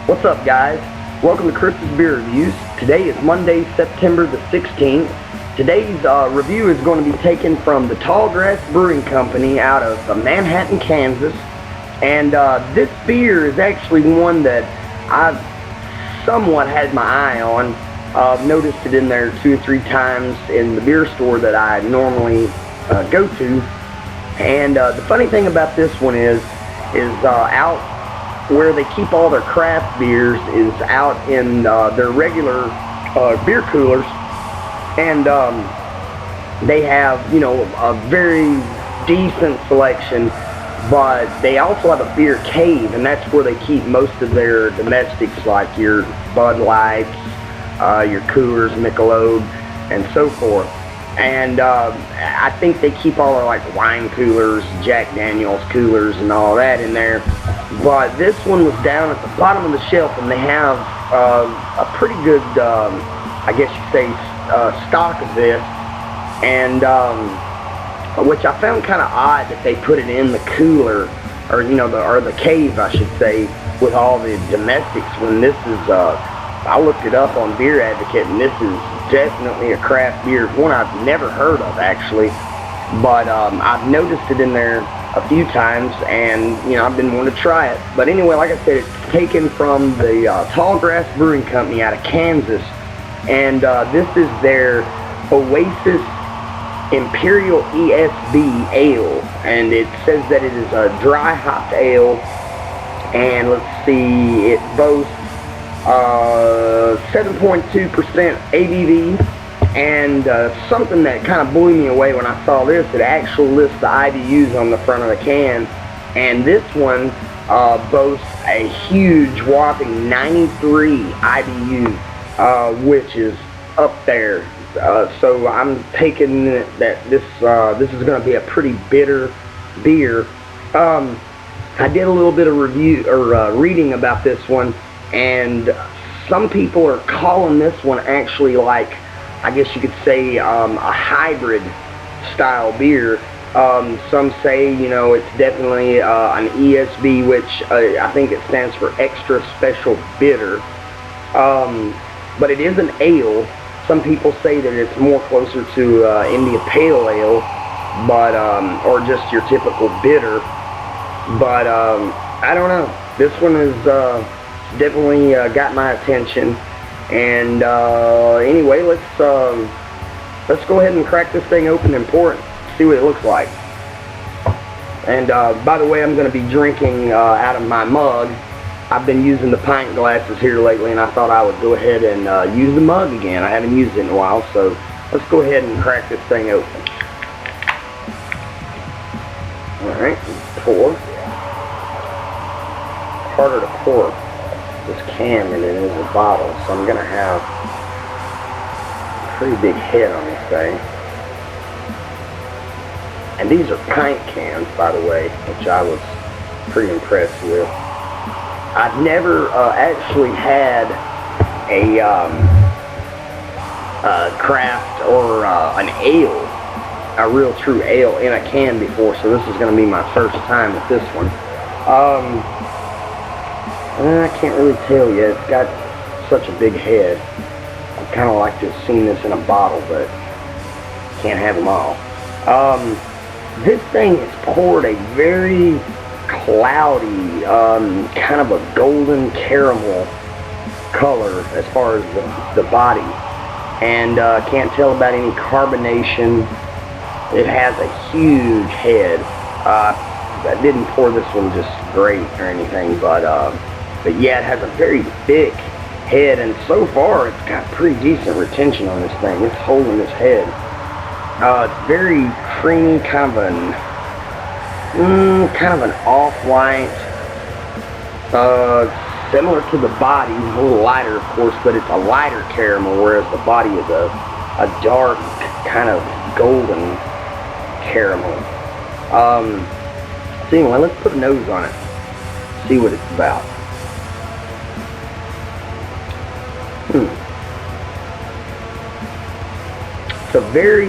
What's up, guys? Welcome to Chris's Beer Reviews. Today is Monday, September the 16th. Today's review is going to be taken from the Tallgrass Brewing Company out of Manhattan, Kansas. And this beer is actually one that I've somewhat had my eye on. I've noticed it in there 2 or 3 times in the beer store that I normally go to. And the funny thing about this one is out where they keep all their craft beers is out in their regular beer coolers, and they have, you know, a very decent selection, but they also have a beer cave, and that's where they keep most of their domestics, like your Bud Lights, your Coors, Michelob, and so forth. And I think they keep all their like wine coolers, Jack Daniel's coolers, and all that in there. But this one was down at the bottom of the shelf, and they have a pretty good, I guess you could say, stock of this, and which I found kind of odd that they put it in the cooler, or you know, the cave, I should say, with all the domestics. When this is, I looked it up on Beer Advocate, and this is definitely a craft beer, one I've never heard of actually, but I've noticed it in there a few times, and you know, I've been wanting to try it. But anyway, like I said, it's taken from the Tallgrass Brewing Company out of Kansas, and this is their Oasis Imperial ESB ale, and it says that it is a dry hopped ale, and let's see, it boasts 7.2% ABV, and something that kind of blew me away when I saw this, it actually lists the IBUs on the front of the can, and this one boasts a huge whopping 93 IBU, which is up there. So I'm taking that this is going to be a pretty bitter beer. I did a little bit of review or reading about this one, and some people are calling this one actually, like, I guess you could say, a hybrid style beer. Some say, you know, it's definitely an ESB, which I think it stands for extra special bitter. But it is an ale. Some people say that it's more closer to India Pale Ale, but or just your typical bitter. But I don't know. This one is definitely got my attention. And anyway, let's go ahead and crack this thing open and pour it, see what it looks like. And by the way, I'm going to be drinking out of my mug. I've been using the pint glasses here lately, and I thought I would go ahead and use the mug again. I haven't used it in a while, so let's go ahead and crack this thing open. Alright, pour. Harder to pour this can than it is a bottle, so I'm gonna have a pretty big head on this thing. And these are pint cans, by the way, which I was pretty impressed with. I've never actually had a craft or an ale, a real true ale in a can before, so this is gonna be my first time with this one. I can't really tell yet. It's got such a big head. I'd kind of like to have seen this in a bottle, but can't have them all. This thing is poured a very cloudy, kind of a golden caramel color as far as the body. And can't tell about any carbonation. It has a huge head. I didn't pour this one just great or anything, but yeah, it has a very thick head, and so far it's got pretty decent retention on this thing. It's holding its head. It's very creamy, kind of an off-white, similar to the body, a little lighter of course, but it's a lighter caramel, whereas the body is a dark, kind of golden caramel. So anyway, let's put a nose on it, see what it's about. It's a very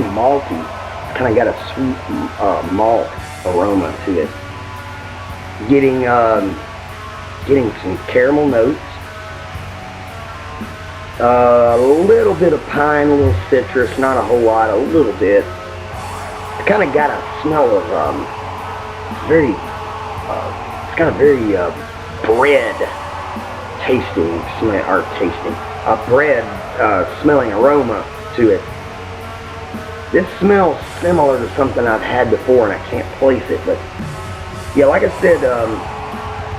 malty, kind of got a sweet malt aroma to it. getting some caramel notes, a little bit of pine, a little citrus, not a whole lot, a little bit. It's kind of got a smell of it's got a very bread tasting smell, or tasting a bread smelling aroma to it. This smells similar to something I've had before, and I can't place it, but yeah, like I said,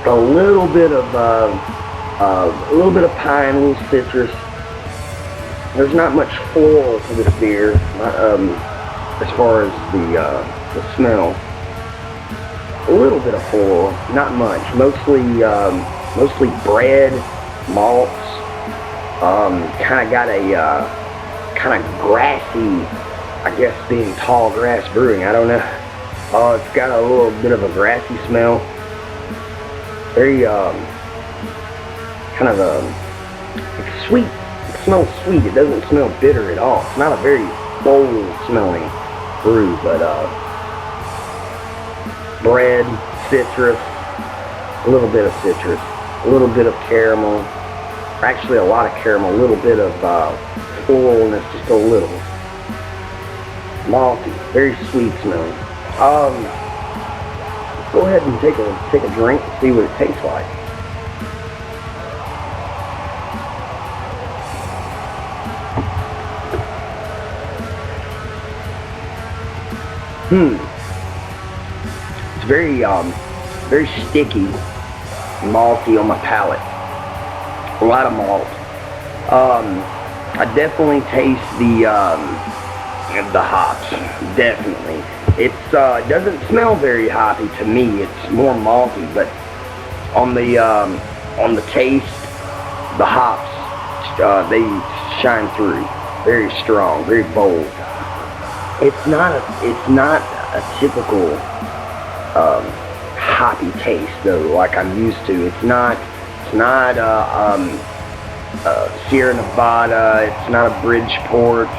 a little bit of pine, a little citrus. There's not much floral to this beer, as far as the smell. A little bit of floral, not much. Mostly bread, malts. Kind of got a kind of grassy, I guess, being Tallgrass Brewing. I don't know. It's got a little bit of a grassy smell. Very kind of it's sweet. It smells sweet. It doesn't smell bitter at all. It's not a very bold smelling brew, but bread, citrus, a little bit of citrus, a little bit of caramel, actually a lot of caramel, a little bit of floralness, just a little. Malty, very sweet smelling. Let's go ahead and take a drink and see what it tastes like. It's very sticky, malty on my palate. A lot of malt. I definitely taste the hops. Definitely. It doesn't smell very hoppy to me. It's more malty, but on the taste, the hops they shine through. Very strong, very bold. It's not a typical hoppy taste though, like I'm used to. It's not Sierra Nevada. It's not a Bridgeport.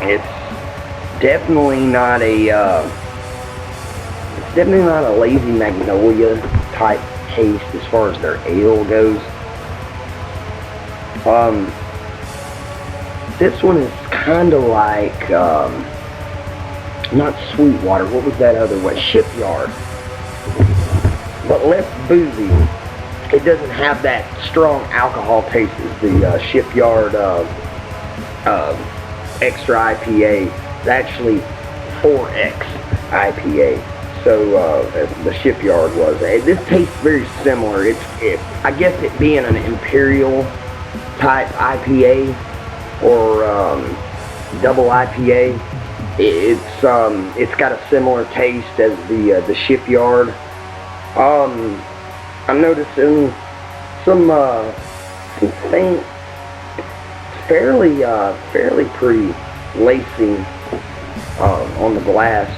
It's definitely not a Lazy Magnolia type taste as far as their ale goes. This one is kind of like, not Sweetwater, what was that other one? Shipyard. But less boozy. It doesn't have that strong alcohol taste as the Shipyard Extra IPA. It's actually 4X IPA. So the Shipyard was. This tastes very similar. I guess it being an Imperial type IPA or double IPA, it's got a similar taste as the Shipyard. I'm noticing some faint, fairly pretty lacing on the glass.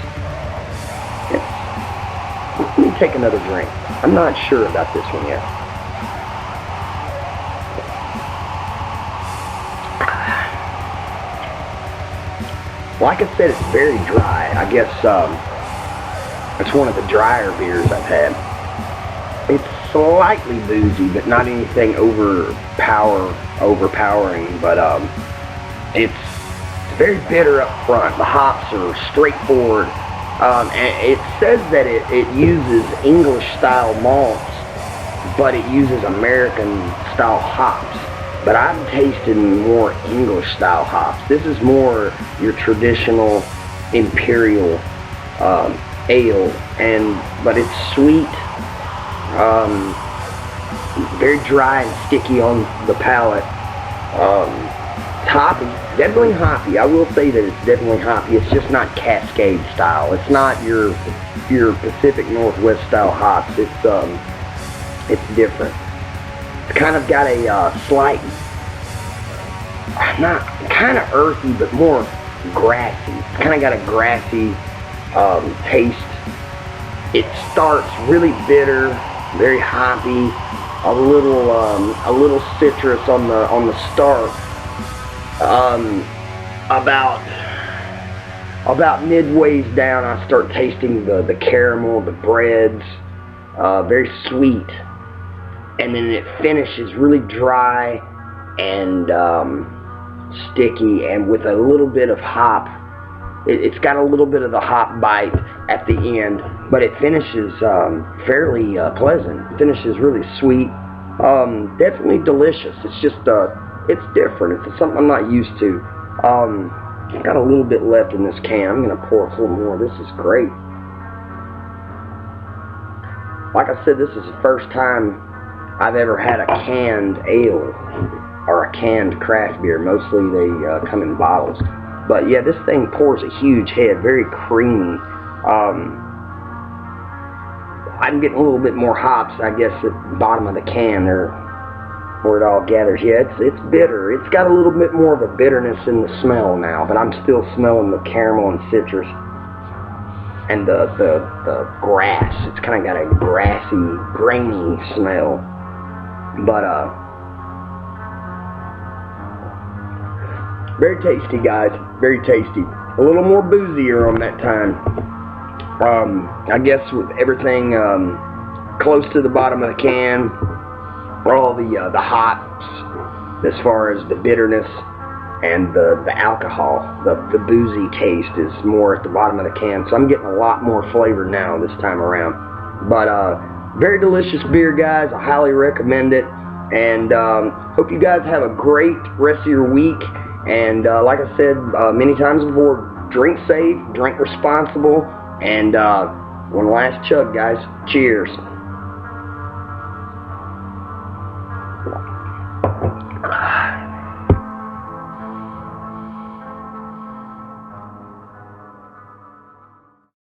Let me take another drink. I'm not sure about this one yet. Like I said, it's very dry. I guess it's one of the drier beers I've had. It's slightly boozy, but not anything overpowering. But it's very bitter up front. The hops are straightforward. And it says that it uses English-style malts, but it uses American-style hops. But I'm tasting more English-style hops. This is more your traditional Imperial ale, but it's sweet, very dry and sticky on the palate. It's hoppy, definitely hoppy. I will say that it's definitely hoppy. It's just not Cascade style. It's not your Pacific Northwest style hops. It's different. It's kind of got a slight, not kind of earthy, but more grassy. It's kind of got a grassy taste. It starts really bitter, very hoppy, a little citrus on the start. About about midways down, I start tasting the caramel, the breads, very sweet, and then it finishes really dry and sticky, and with a little bit of hop. It's got a little bit of the hop bite at the end, but it finishes fairly pleasant. It finishes really sweet. Definitely delicious. It's just it's different. It's something I'm not used to. I've got a little bit left in this can. I'm gonna pour a little more. This is great. Like I said, this is the first time I've ever had a canned ale or a canned craft beer. Mostly they come in bottles. But yeah, this thing pours a huge head, very creamy. I'm getting a little bit more hops, I guess, at the bottom of the can there, where it all gathers. Yeah, it's bitter. It's got a little bit more of a bitterness in the smell now, but I'm still smelling the caramel and citrus and the grass. It's kind of got a grassy, grainy smell. But very tasty, guys. Very tasty. A little more boozier on that time. I guess with everything close to the bottom of the can, all the hops, as far as the bitterness and the alcohol, the boozy taste is more at the bottom of the can. So I'm getting a lot more flavor now this time around. But very delicious beer, guys. I highly recommend it. And hope you guys have a great rest of your week. And like I said many times before, drink safe, drink responsible, and one last chug, guys. Cheers.